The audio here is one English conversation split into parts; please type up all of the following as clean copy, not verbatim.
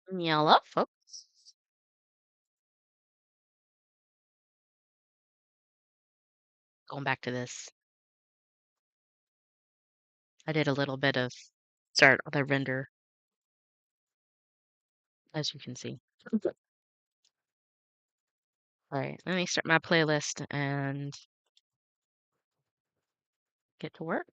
Hello, folks. Going back to this, I did a little bit of start the render, as you can see. All right, let me start my playlist and get to work.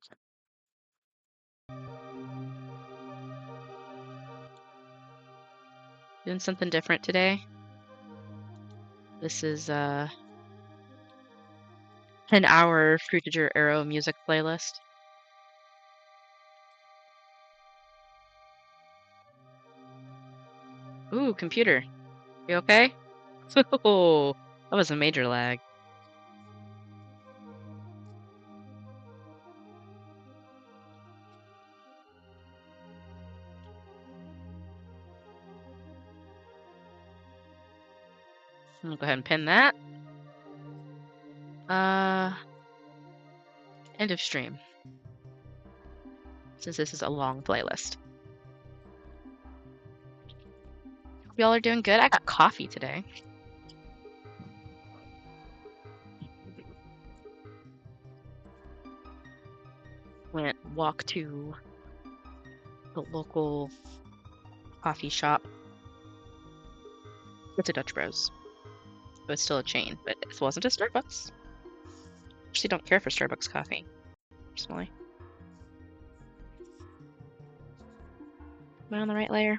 Doing something different today. This is an hour Fruitager Arrow music playlist. Ooh, computer. You okay? Oh, that was a major lag. I'm gonna go ahead and pin that. End of stream. Since this is a long playlist. Hope y'all are doing good. I got coffee today. Walk to the local coffee shop. It's a Dutch Bros. But it's still a chain, but it wasn't a Starbucks. Actually don't care for Starbucks coffee, personally. Am I on the right layer?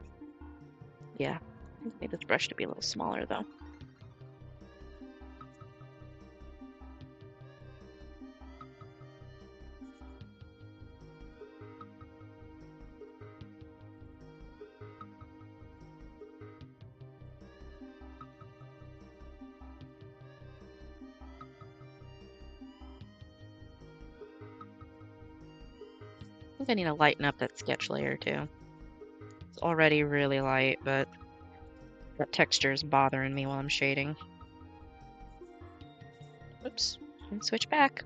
Yeah. I need this brush to be a little smaller though. I think I need to lighten up that sketch layer too. It's already really light, but that texture is bothering me while I'm shading. Oops, and switch back.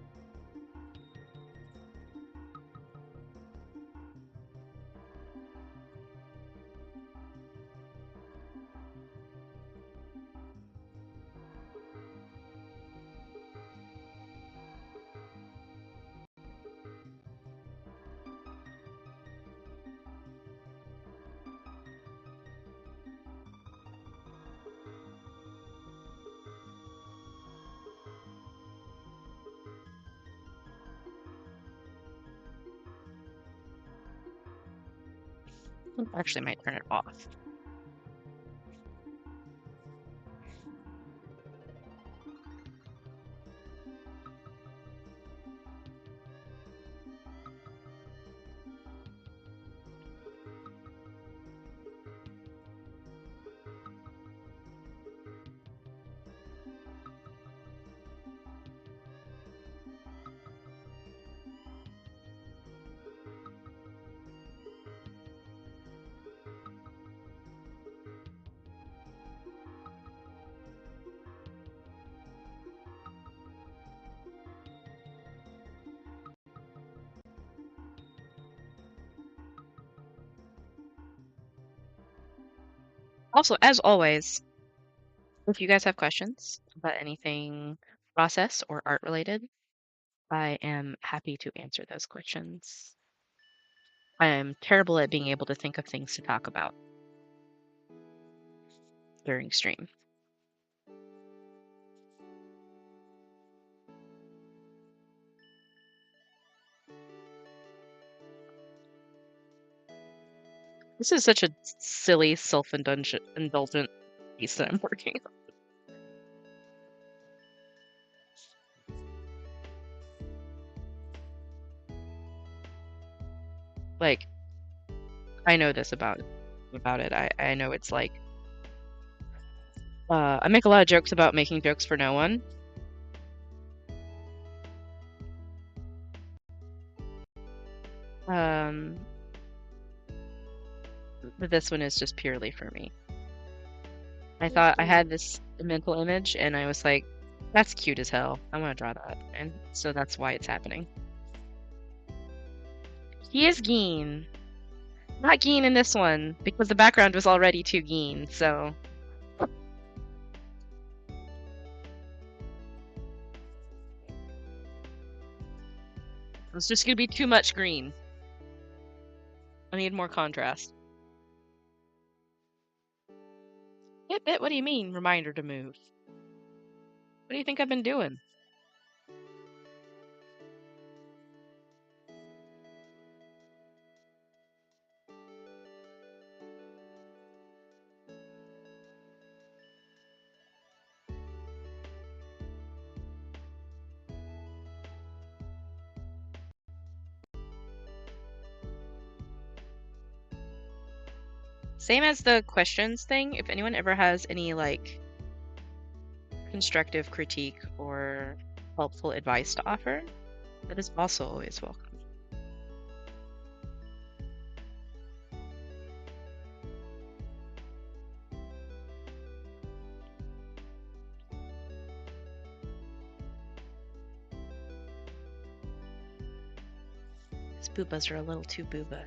Actually, might turn it off. Also, as always, if you guys have questions about anything process or art related, I am happy to answer those questions. I am terrible at being able to think of things to talk about during stream. This is such a silly, self-indulgent piece that I'm working on. Like, I know this about it. I know it's like I make a lot of jokes about making jokes for no one. But this one is just purely for me. I thought I had this mental image and I was like, that's cute as hell. I want to draw that. And so that's why it's happening. He is Geen. Not Geen in this one, because the background was already too Geen, so. It's just gonna be too much green. I need more contrast. Bit, what do you mean, reminder to move? What do you think I've been doing? Same as the questions thing, if anyone ever has any, like, constructive critique or helpful advice to offer, that is also always welcome. These boobas are a little too booba.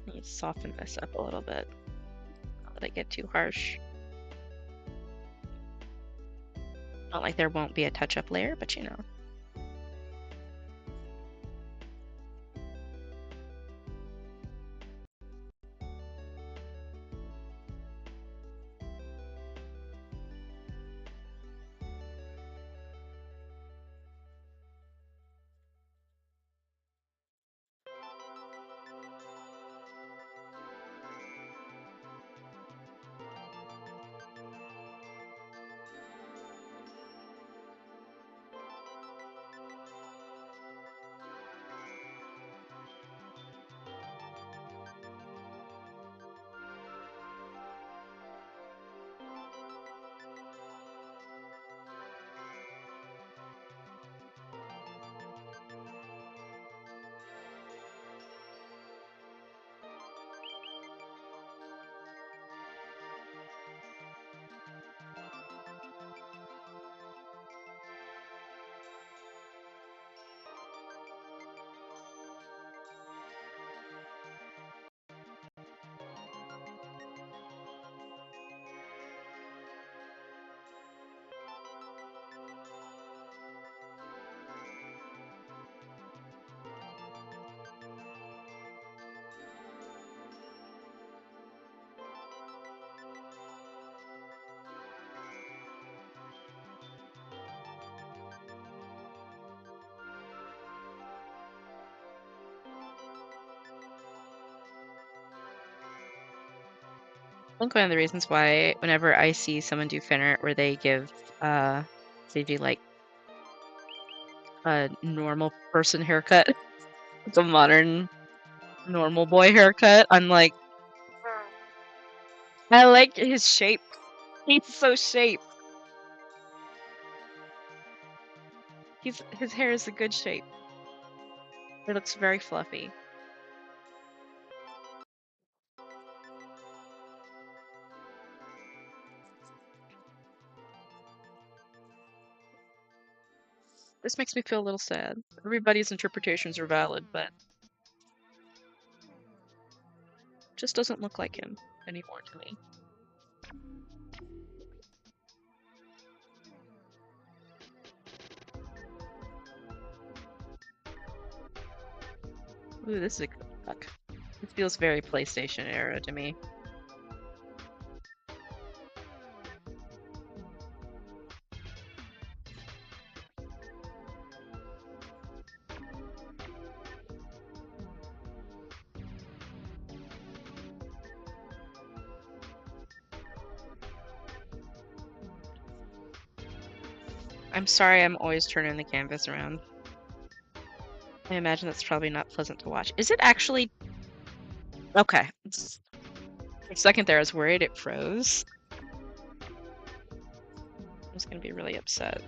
Let me soften this up a little bit. Not let it get too harsh. Not like there won't be a touch-up layer, but you know. think one of the reasons why whenever I see someone do Fanart where they give Seiji like a normal person haircut, like a modern normal boy haircut, I'm like, I like his shape. He's so shaped. His hair is a good shape. It looks very fluffy. This makes me feel a little sad. Everybody's interpretations are valid, but just doesn't look like him anymore to me. Ooh, this is a good look. It feels very PlayStation era to me. I'm sorry I'm always turning the canvas around. I imagine that's probably not pleasant to watch. Is it actually? Okay. For a second there, I was worried it froze. I was gonna be really upset.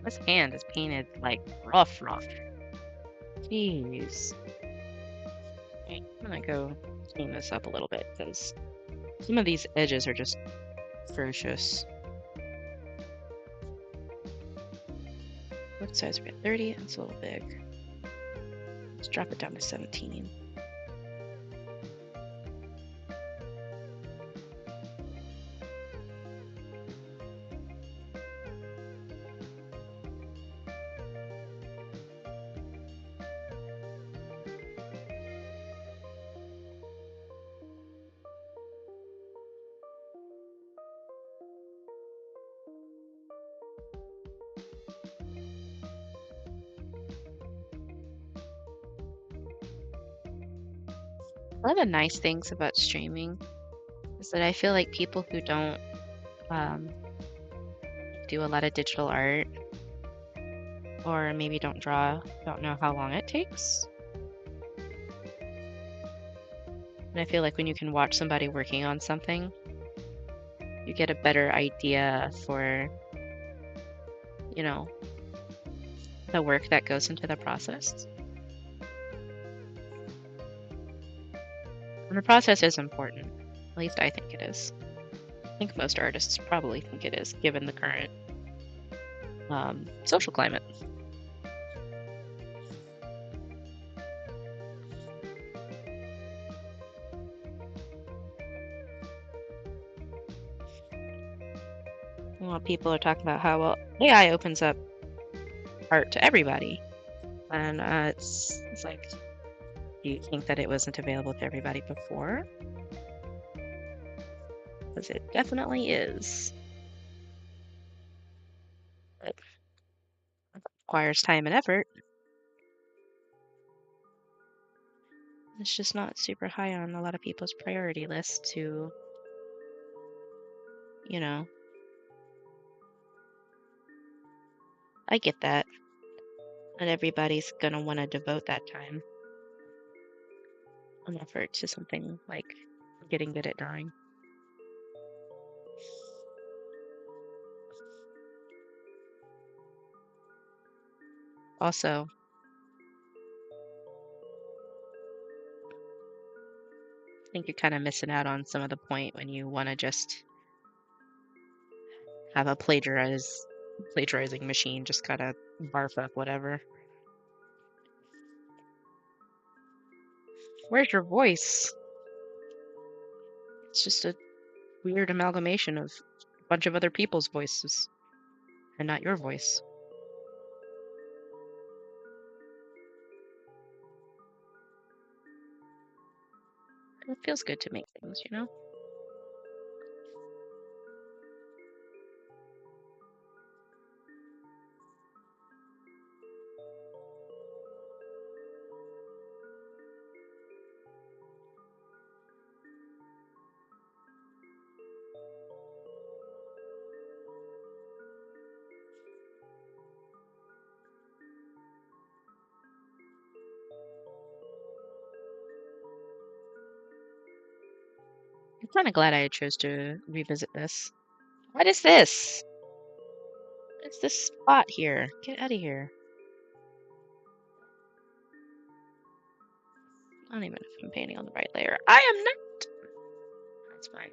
This hand is painted like rough, rough. Jeez. Okay, I'm gonna go clean this up a little bit because some of these edges are just atrocious. What size are we at? 30? That's a little big. Let's drop it down to 17. One of the nice things about streaming is that I feel like people who don't um, do a lot of digital art or maybe don't know how long it takes. And I feel like when you can watch somebody working on something, you get a better idea for, you know, the work that goes into the process. And the process is important. At least I think it is. I think most artists probably think it is, given the current social climate. Well, people are talking about how, well, AI opens up art to everybody. And it's like, do you think that it wasn't available to everybody before? Because it definitely is. It requires time and effort. It's just not super high on a lot of people's priority list to, you know, I get that. Not everybody's gonna want to devote that time and effort to something like getting good at drawing. Also, I think you're kind of missing out on some of the point when you want to just have a plagiarizing machine just kind of barf up whatever. Where's your voice? It's just a weird amalgamation of a bunch of other people's voices and not your voice. It feels good to make things, you know? I'm kind of glad I chose to revisit this. What is this? What's this spot here? Get out of here. I don't even know if I'm painting on the right layer. I am not. That's fine.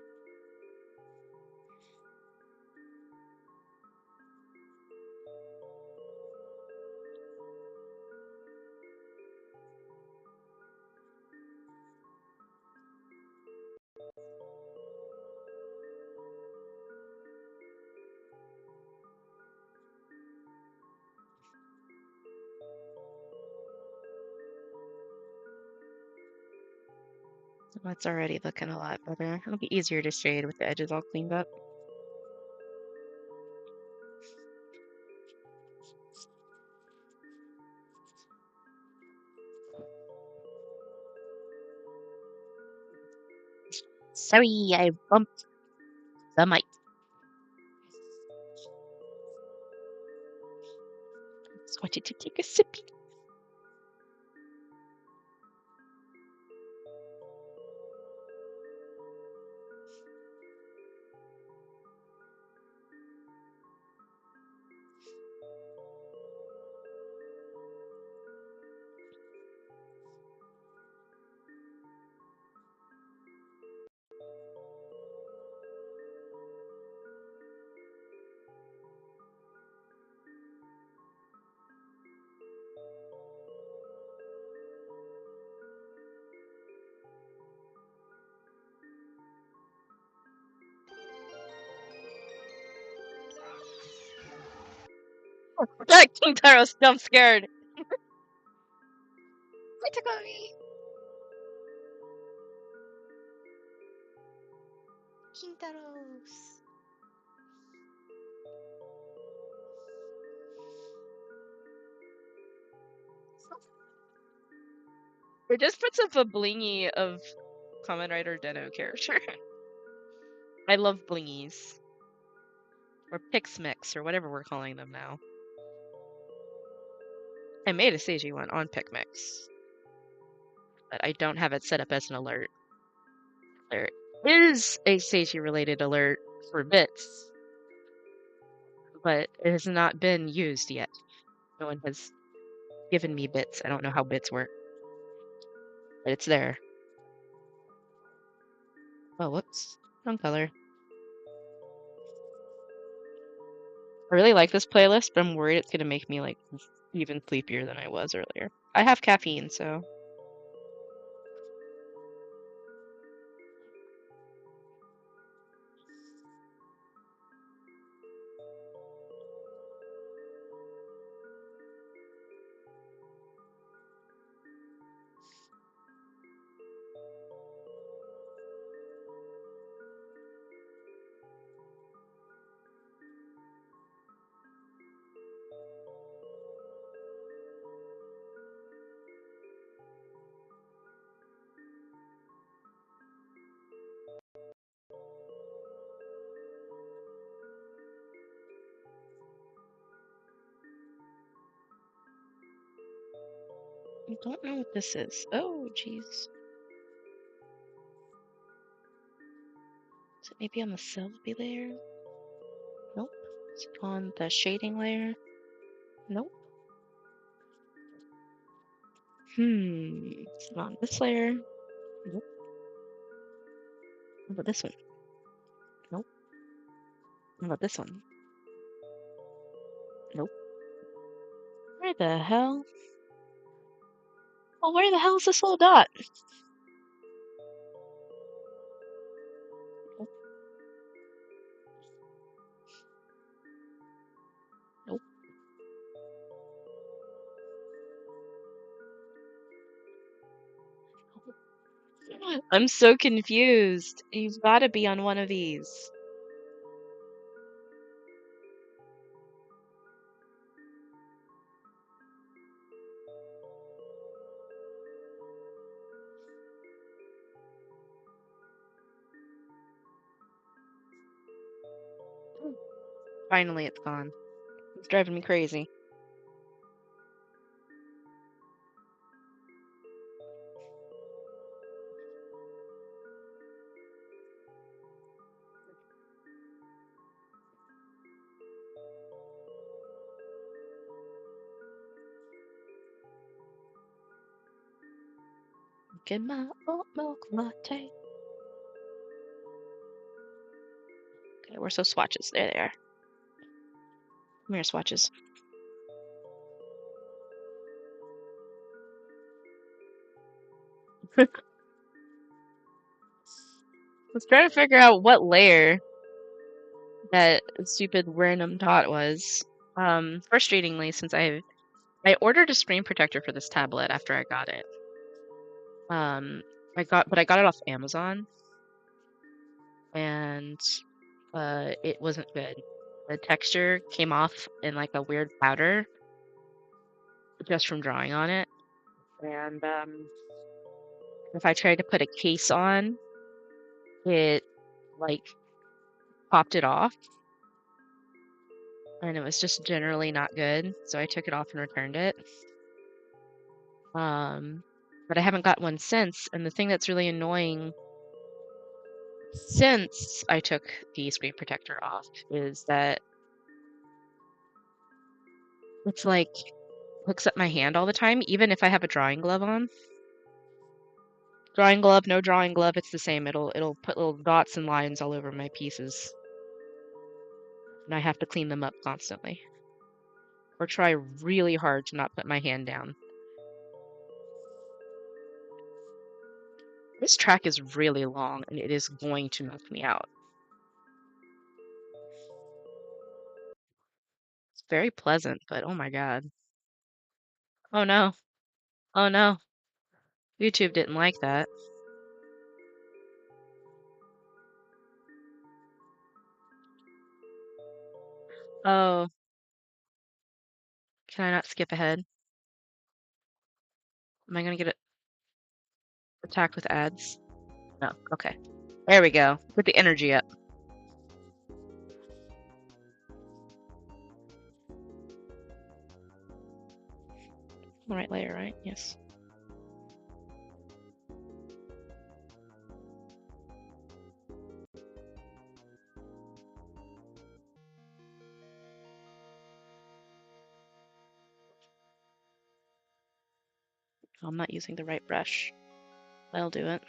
That's already looking a lot better. It'll be easier to shade with the edges all cleaned up. Sorry, I bumped the mic. Just wanted to take a sippy. That Kintaro's jump scared. It took on me. Kintaros. Or just put some blingy of Kamen Rider Deno character. I love blingies. Or Pixmix, or whatever we're calling them now. I made a Seiji one on Picmix, but I don't have it set up as an alert. There is a Seiji related alert for bits, but it has not been used yet. No one has given me bits. I don't know how bits work, but it's there. Oh, whoops. Wrong color. I really like this playlist, but I'm worried it's gonna make me like even sleepier than I was earlier. I have caffeine, so I don't know what this is. Oh, jeez. Is it maybe on the Celebi layer? Nope. Is it on the shading layer? Nope. It's not on this layer. Nope. What about this one? Nope. What about this one? Nope. Where the hell? Well, where the hell is this little dot? Nope. Nope. I'm so confused. You've got to be on one of these. Finally, it's gone. It's driving me crazy. Get my oat milk latte. Okay, where's those swatches? There they are. Come here, swatches. I was trying to figure out what layer that stupid random dot was. Frustratingly, since I ordered a screen protector for this tablet after I got it. But I got it off Amazon, and it wasn't good. The texture came off in like a weird powder just from drawing on it, and if I tried to put a case on, it like popped it off, and it was just generally not good. So I took it off and returned it. But I haven't got one since, and the thing that's really annoying since I took the screen protector off is that it's like hooks up my hand all the time, even if I have a drawing glove on. Drawing glove, no drawing glove, it's the same. It'll put little dots and lines all over my pieces, and I have to clean them up constantly. Or try really hard to not put my hand down. This track is really long, and it is going to knock me out. It's very pleasant, but oh my god. Oh no. Oh no. YouTube didn't like that. Oh, can I not skip ahead? Am I gonna get attacked with ads? No, okay. There we go. Put the energy up. The right layer, right? Yes. I'm not using the right brush. That'll do it.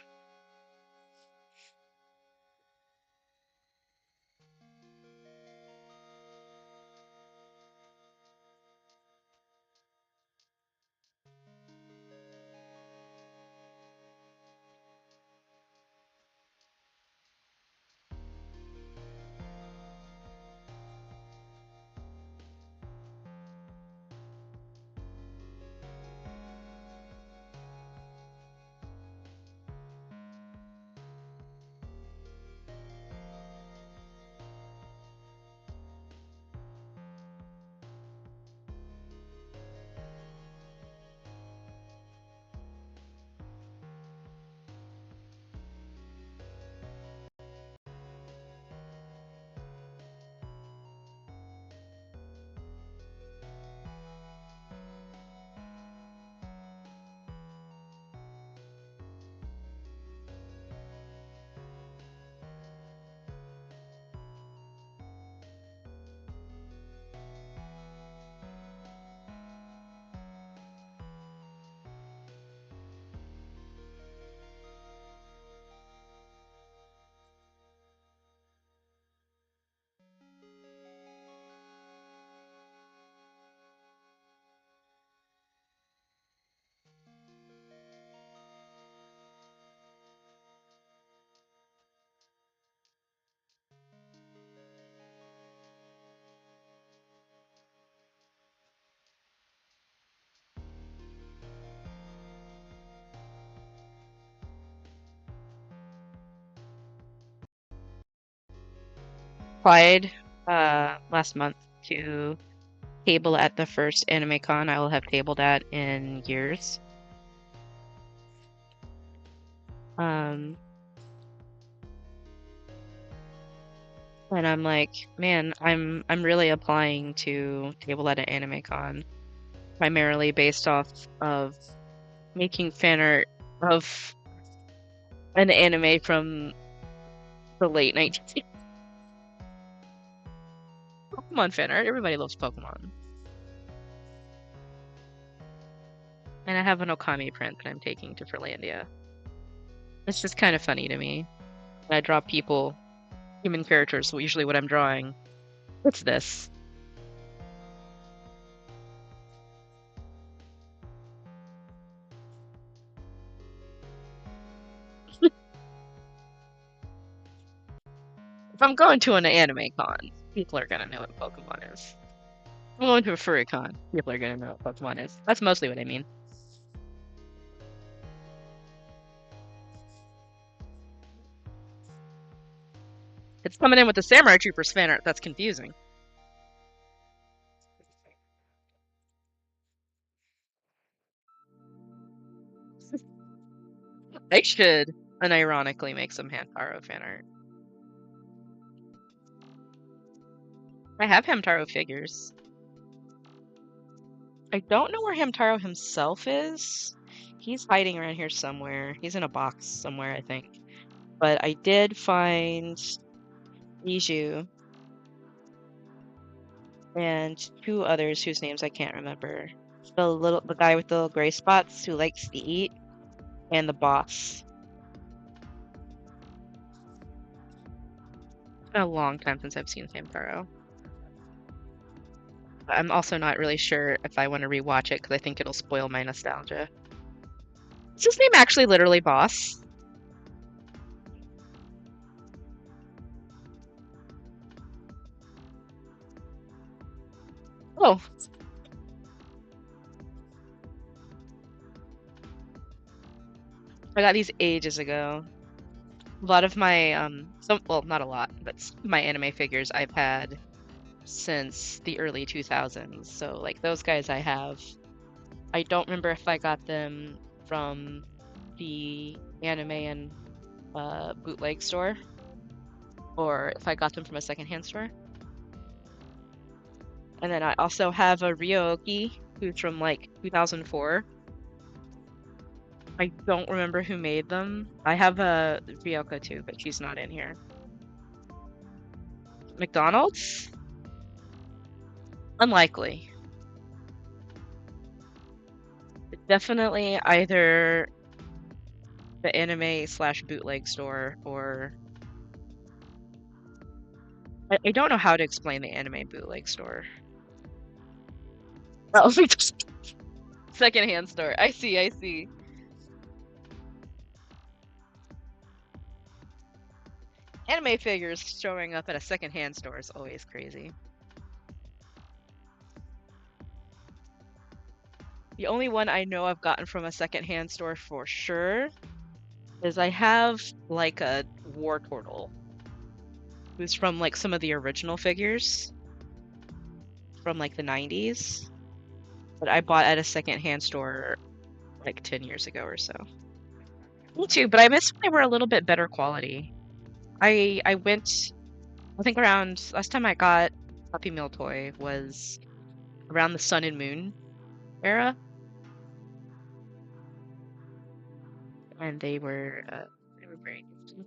Applied last month to table at the first anime con I will have tabled at in years. And I'm like, man, I'm really applying to table at an anime con, primarily based off of making fan art of an anime from the late 19th. Pokemon fan art. Everybody loves Pokemon. And I have an Okami print that I'm taking to Furlandia. It's just kind of funny to me. I draw people, human characters, so usually what I'm drawing. What's this? If I'm going to an anime con, people are gonna know what Pokemon is. If I'm going to a furry con, people are gonna know what Pokemon is. That's mostly what I mean. It's coming in with the Samurai Troopers fan art that's confusing. They should unironically make some Hamtaro fan art. I have Hamtaro figures. I don't know where Hamtaro himself is. He's hiding around here somewhere. He's in a box somewhere, I think. But I did find Iju and two others whose names I can't remember. The guy with the little gray spots who likes to eat, and the boss. It's been a long time since I've seen Hamtaro. I'm also not really sure if I want to rewatch it because I think it'll spoil my nostalgia. Is his name actually literally Boss? Oh, I got these ages ago. A lot of my well, not a lot, but some of my anime figures I've had since the early 2000s. So like those guys I have. I don't remember if I got them from the anime and bootleg store, or if I got them from a secondhand store. And then I also have a Ryoki who's from like 2004. I don't remember who made them. I have a Ryoko too, but she's not in here. McDonald's? Unlikely. Definitely either the anime slash bootleg store or I don't know how to explain the anime bootleg store. Oh, secondhand store. I see, I see. Anime figures showing up at a secondhand store is always crazy. The only one I know I've gotten from a secondhand store for sure is I have like a War Turtle who's from like some of the original figures from like the 90s that I bought at a secondhand store like 10 years ago or so. Me too, but I miss when they were a little bit better quality. I went, I think around last time I got Puppy Mill toy was around the Sun and Moon era, and they were very good.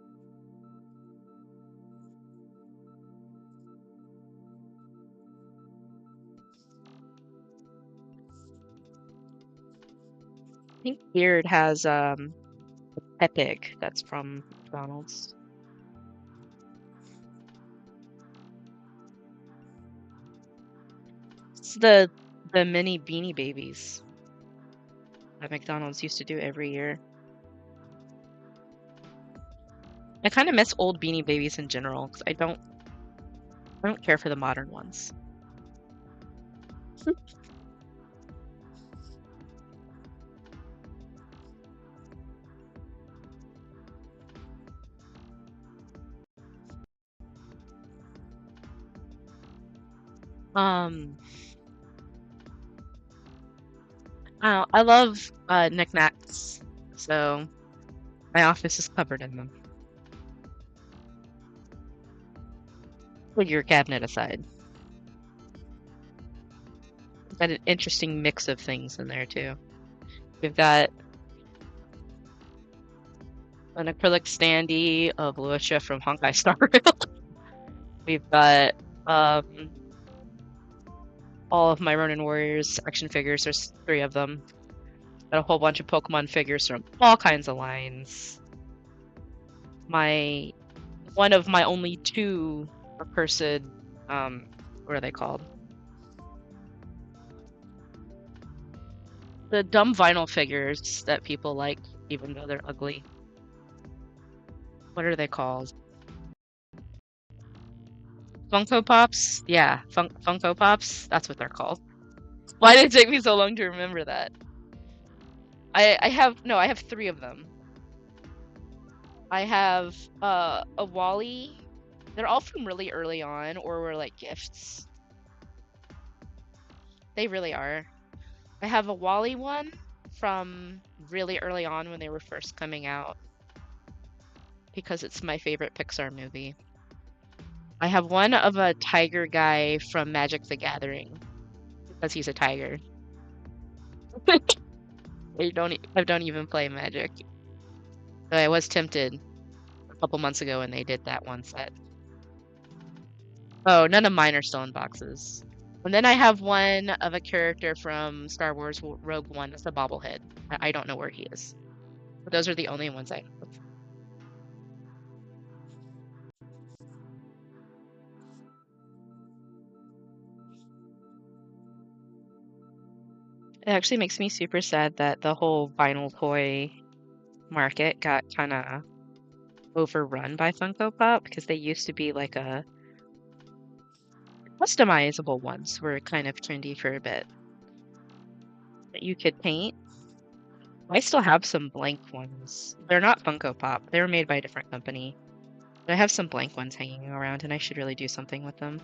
I think Beard has Epic that's from McDonald's. It's the mini Beanie Babies that McDonald's used to do every year. I kind of miss old Beanie Babies in general because I don't care for the modern ones. Um, I love knickknacks, so my office is covered in them. Figure cabinet aside, got an interesting mix of things in there too. We've got an acrylic standee of Lucia from Honkai Star Rail. We've got um all of my Ronin Warriors action figures. There's 3 of them. Got a whole bunch of Pokemon figures from all kinds of lines. My one of my only 2 accursed what are they called? The dumb vinyl figures that people like even though they're ugly. What are they called? Funko Pops? Yeah, Funko Pops. That's what they're called. Why did it take me so long to remember that? I have no, I have 3 of them. I have a Wally. They're all from really early on or were like gifts. They really are. I have a Wally one from really early on when they were first coming out because it's my favorite Pixar movie. I have one of a tiger guy from Magic the Gathering because he's a tiger. I don't even play Magic. Though I was tempted a couple months ago when they did that one set. Oh, none of mine are still in boxes. And then I have one of a character from Star Wars Rogue One. That's a bobblehead. I don't know where he is. But those are the only ones I have. It actually makes me super sad that the whole vinyl toy market got kind of overrun by Funko Pop because they used to be like a customizable ones were kind of trendy for a bit that you could paint. I still have some blank ones. They're not Funko Pop. They were made by a different company. But I have some blank ones hanging around and I should really do something with them.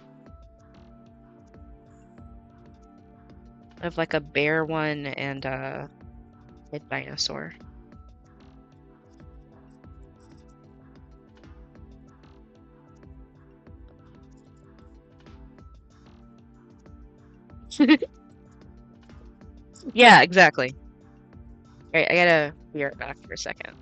I have like a bear one and a dinosaur. Yeah, exactly. All right, I gotta be right back for a second.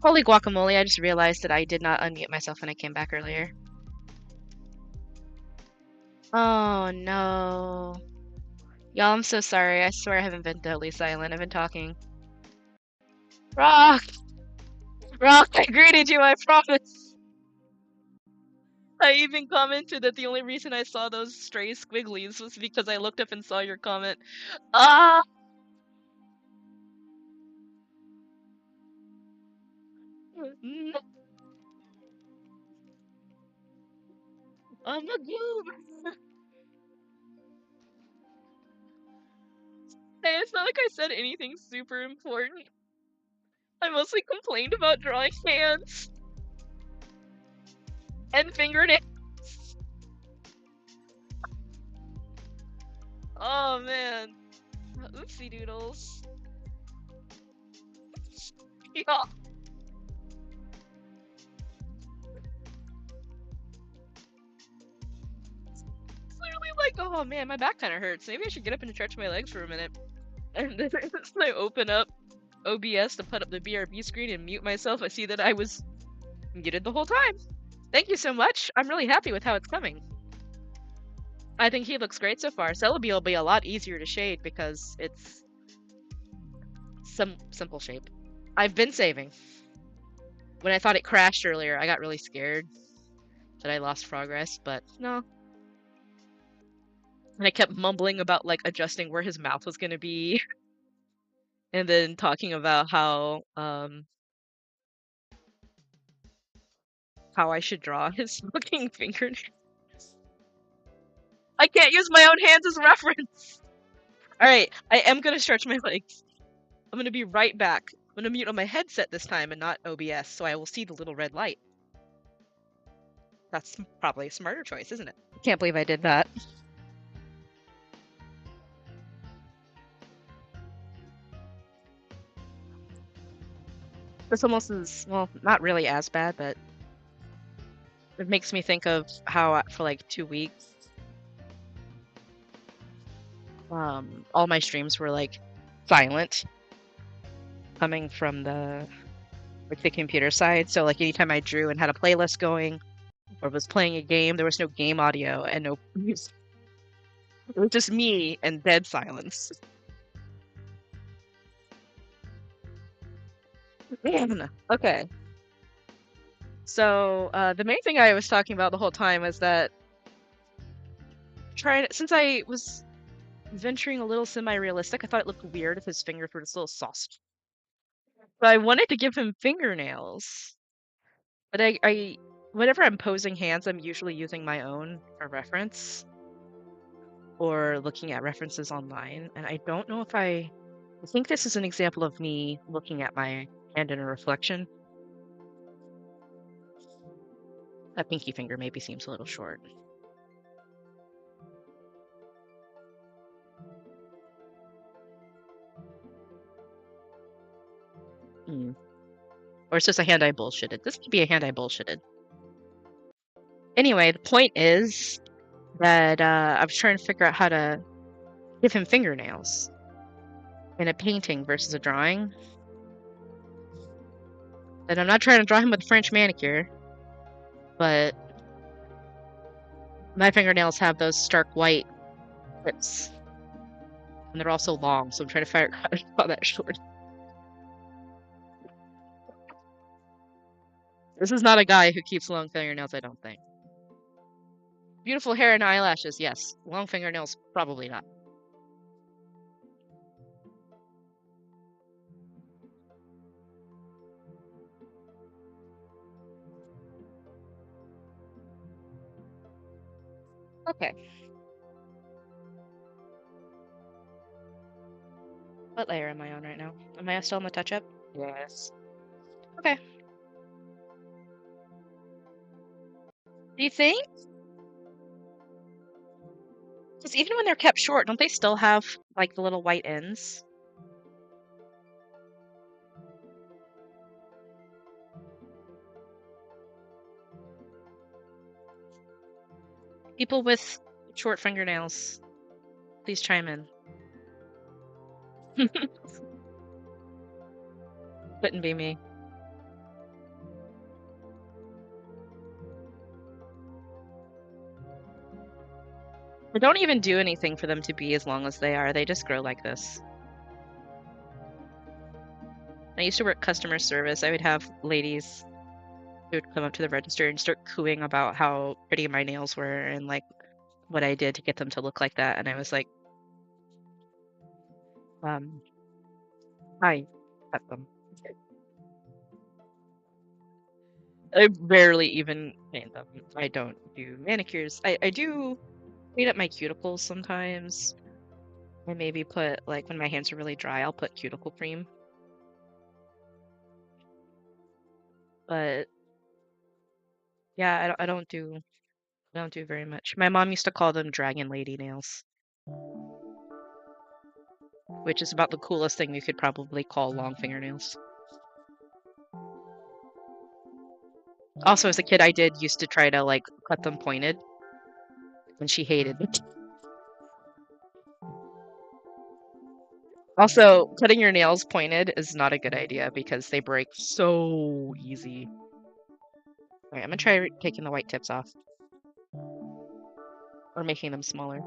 Holy guacamole, I just realized that I did not unmute myself when I came back earlier. Oh no. Y'all, I'm so sorry. I swear I haven't been totally silent. I've been talking. Rock! Rock, I greeted you, I promise. I even commented that the only reason I saw those stray squigglies was because I looked up and saw your comment. Ah! I'm a goober. Hey, it's not like I said anything super important. I mostly complained about drawing hands and fingernails. Oh man. Oopsie doodles. Yeah. Clearly like, oh man, my back kind of hurts. Maybe I should get up and stretch my legs for a minute. And then as I open up OBS to put up the BRB screen and mute myself, I see that I was muted the whole time. Thank you so much. I'm really happy with how it's coming. I think he looks great so far. Celebi will be a lot easier to shade because it's some simple shape. I've been saving. When I thought it crashed earlier, I got really scared that I lost progress, but no. And I kept mumbling about like adjusting where his mouth was gonna be, and then talking about how I should draw his fucking fingernail. I can't use my own hands as reference. All right, I am gonna stretch my legs. I'm gonna be right back. I'm gonna mute on my headset this time and not OBS, so I will see the little red light. That's probably a smarter choice, isn't it? Can't believe I did that. This almost is, well, not really as bad, but it makes me think of how for like 2 weeks, all my streams were like silent coming from the computer side. So like anytime I drew and had a playlist going or was playing a game, there was no game audio and no music. It was just me and dead silence. Man, okay. So the main thing I was talking about the whole time was that since I was venturing a little semi-realistic, I thought it looked weird if his fingers were just little sauced. So I wanted to give him fingernails, but whenever I'm posing hands, I'm usually using my own for reference or looking at references online. And I don't know if I think this is an example of me looking at my hand in a reflection. That pinky finger maybe seems a little short. Or it's just a hand I bullshitted. This could be a hand I bullshitted. Anyway, the point is that I was trying to figure out how to give him fingernails in a painting versus a drawing. And I'm not trying to draw him with a French manicure, but my fingernails have those stark white tips. And they're also long, so I'm trying to figure out how to draw that short. This is not a guy who keeps long fingernails, I don't think. Beautiful hair and eyelashes, yes. Long fingernails, probably not. Okay. What layer am I on right now? Am I still on the touch-up? Yes. Okay. Do you think? Because even when they're kept short, don't they still have, like, the little white ends? People with short fingernails, please chime in. Couldn't be me. I don't even do anything for them to be as long as they are. They just grow like this. I used to work customer service. I would have ladies who would come up to the register and start cooing about how pretty my nails were and like what I did to get them to look like that. And I was like, I cut them. I rarely even paint them. I don't do manicures. I do clean up my cuticles sometimes. I maybe put, like, when my hands are really dry, I'll put cuticle cream. But yeah, I don't do very much. My mom used to call them dragon lady nails, which is about the coolest thing you could probably call long fingernails. Also, as a kid, I did used to try to like cut them pointed, and she hated it. Also, cutting your nails pointed is not a good idea because they break so easy. Alright, I'm gonna try taking the white tips off. Or making them smaller.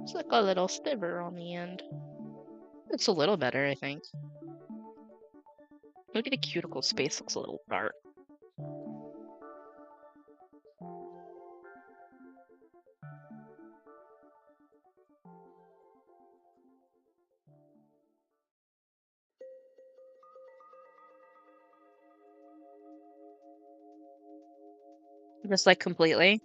It's like a little sliver on the end. It's a little better, I think. Maybe the cuticle space looks a little dark. Just like completely.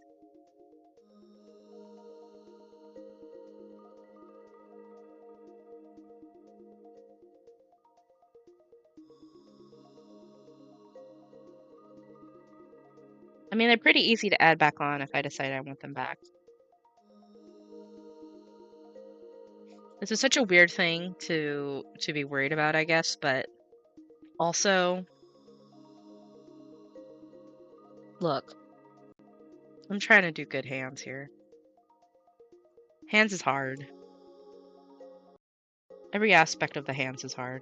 I mean, they're pretty easy to add back on if I decide I want them back. This is such a weird thing to be worried about, I guess, but also, look, I'm trying to do good hands here. Hands is hard. Every aspect of the hands is hard.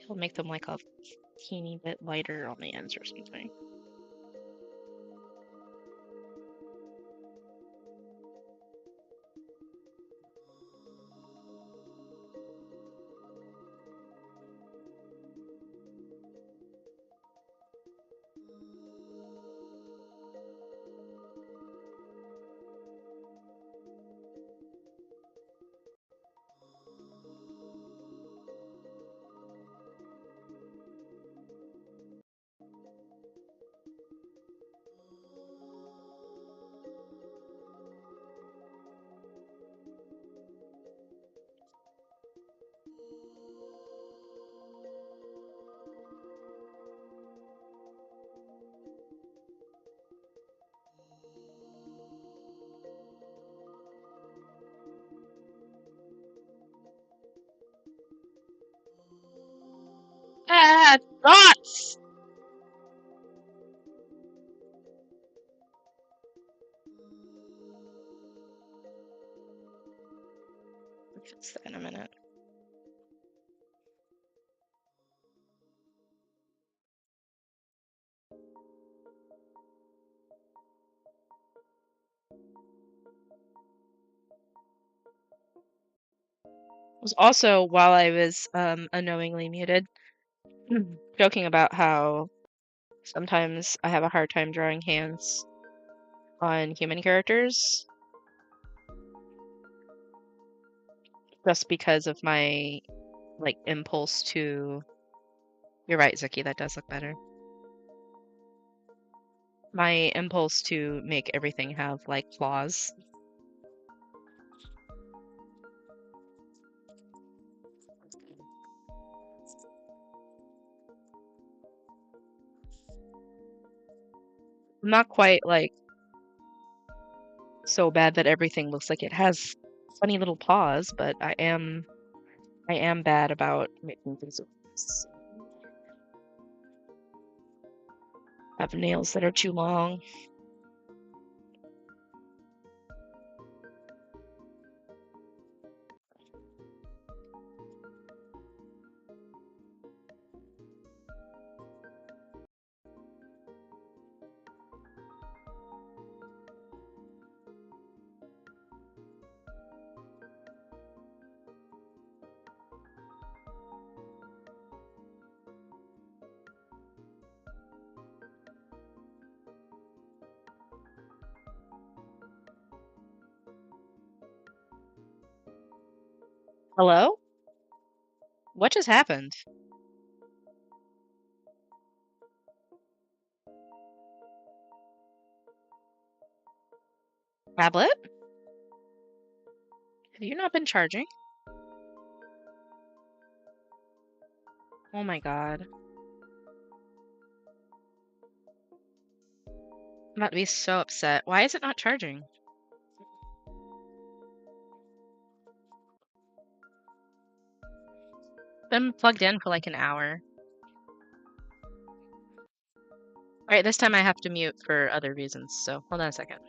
I'll make them like a teeny bit lighter on the ends or something. Ah, dots! I'll fix that in a minute. Was also while I was unknowingly muted, joking about how sometimes I have a hard time drawing hands on human characters just because of my like impulse to. You're right, Zuki, that does look better. My impulse to make everything have like claws. I'm not quite like so bad that everything looks like it has funny little paws, but I am bad about making things look have nails that are too long. Hello? What just happened? Tablet? Have you not been charging? Oh my god. I'm about to be so upset. Why is it not charging? Been plugged in for like an hour. Alright, this time I have to mute for other reasons, so hold on a second.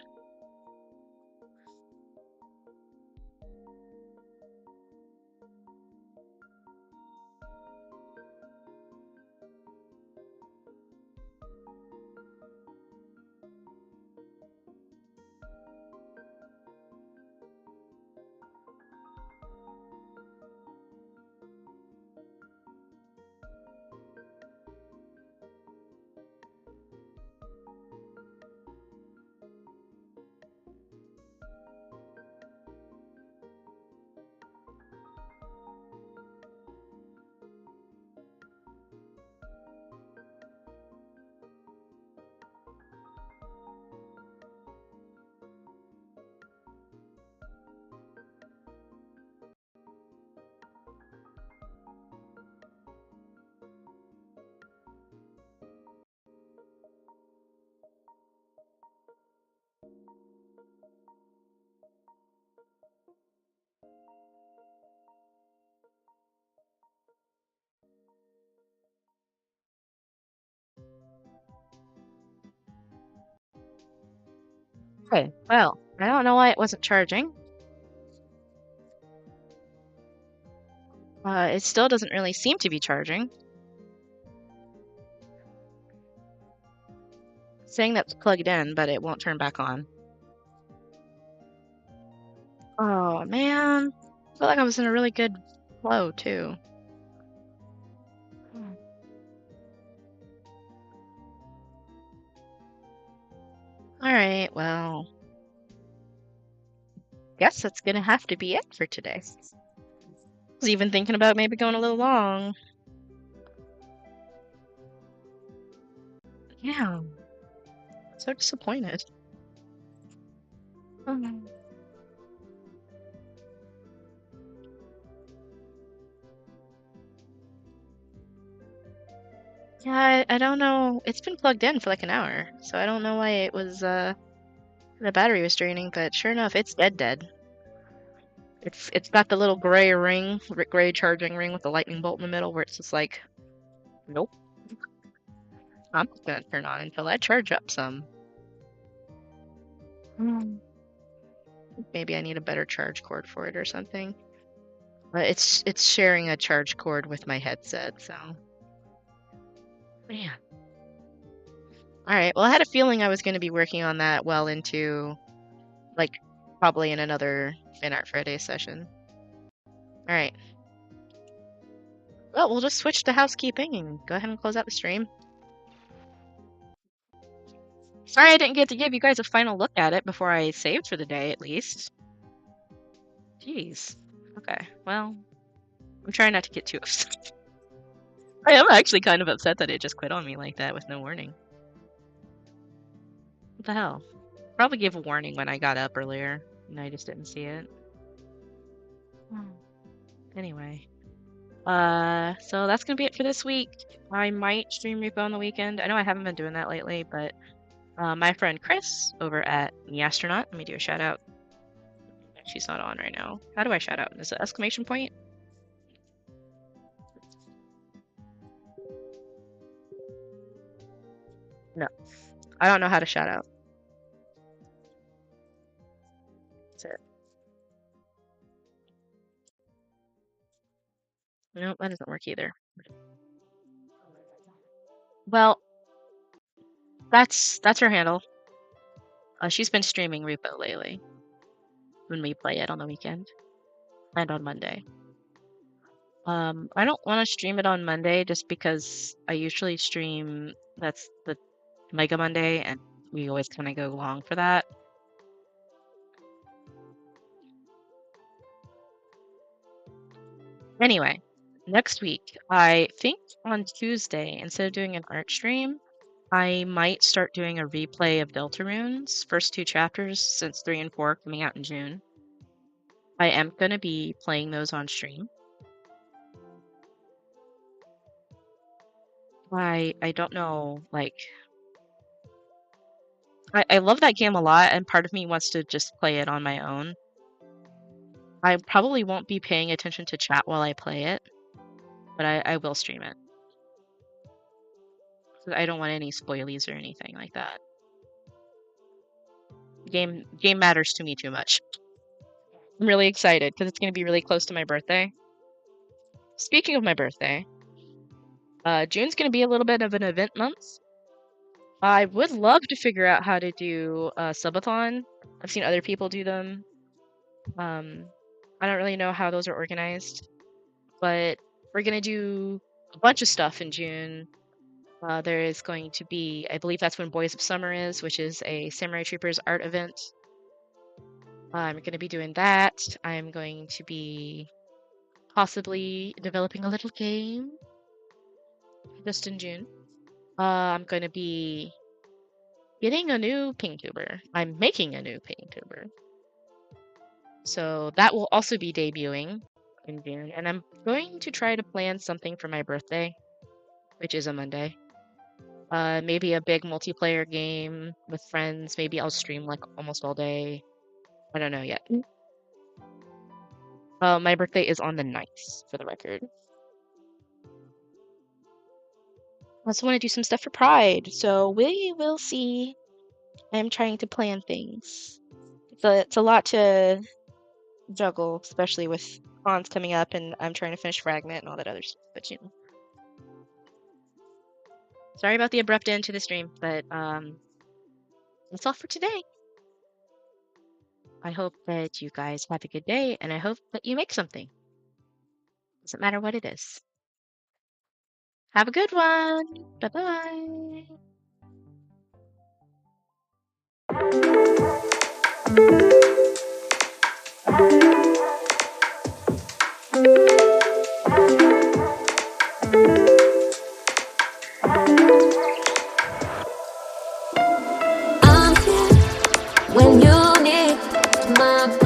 Okay, well, I don't know why it wasn't charging. It still doesn't really seem to be charging. It's saying that's plugged in, but it won't turn back on. Oh man. I feel like I was in a really good flow too. Alright, well, guess that's gonna have to be it for today. I was even thinking about maybe going a little long. Yeah, so disappointed. Mhm. Yeah, I don't know. It's been plugged in for like an hour, so I don't know why it was the battery was draining, but sure enough, it's dead. It's got the little gray ring, gray charging ring with the lightning bolt in the middle where it's just like, nope, I'm not gonna turn on until I charge up some. Hmm. Maybe I need a better charge cord for it or something. But it's sharing a charge cord with my headset, so man. All right. Well, I had a feeling I was going to be working on that well into like probably in another Fanart Friday session. All right. Well, we'll just switch to housekeeping and go ahead and close out the stream. Sorry I didn't get to give you guys a final look at it before I saved for the day, at least. Jeez. Okay. Well, I'm trying not to get too upset. I am actually kind of upset that it just quit on me like that with no warning. What the hell? Probably gave a warning when I got up earlier, and I just didn't see it. Anyway. So that's gonna be it for this week. I might stream repo on the weekend. I know I haven't been doing that lately, but My friend Chris over at The Astronaut. Let me do a shout out. She's not on right now. How do I shout out? Is it exclamation point? No, I don't know how to shout out. That's it. No, that doesn't work either. Well, that's her handle. She's been streaming Repo lately when we play it on the weekend and on Monday. I don't want to stream it on Monday just because I usually stream that's the Mega Monday and we always kind of go long for that. Anyway, next week, I think on Tuesday, instead of doing an art stream, I might start doing a replay of Deltarune's first two chapters since 3 and 4 are coming out in June. I am going to be playing those on stream. I don't know, like, I love that game a lot, and part of me wants to just play it on my own. I probably won't be paying attention to chat while I play it, but I will stream it. 'Cause I don't want any spoilies or anything like that. Game matters to me too much. I'm really excited because it's going to be really close to my birthday. Speaking of my birthday, June's going to be a little bit of an event month. I would love to figure out how to do a subathon. I've seen other people do them. I don't really know how those are organized, but we're going to do a bunch of stuff in June. There is going to be, I believe that's when Boys of Summer is, which is a Samurai Troopers art event. I'm going to be doing that. I'm going to be possibly developing a little game just in June. I'm going to be getting a new pingtuber. I'm making a new pingtuber. So that will also be debuting in June. And I'm going to try to plan something for my birthday, which is a Monday. Maybe a big multiplayer game with friends. Maybe I'll stream like almost all day. I don't know yet. My birthday is on the 9th, for the record. I also want to do some stuff for Pride, so we will see. I'm trying to plan things. It's a lot to juggle, especially with cons coming up, and I'm trying to finish Fragment and all that other stuff. But you know, sorry about the abrupt end to the stream, but that's all for today. I hope that you guys have a good day, and I hope that you make something. Doesn't matter what it is. Have a good one. Bye bye. I'm here when you need my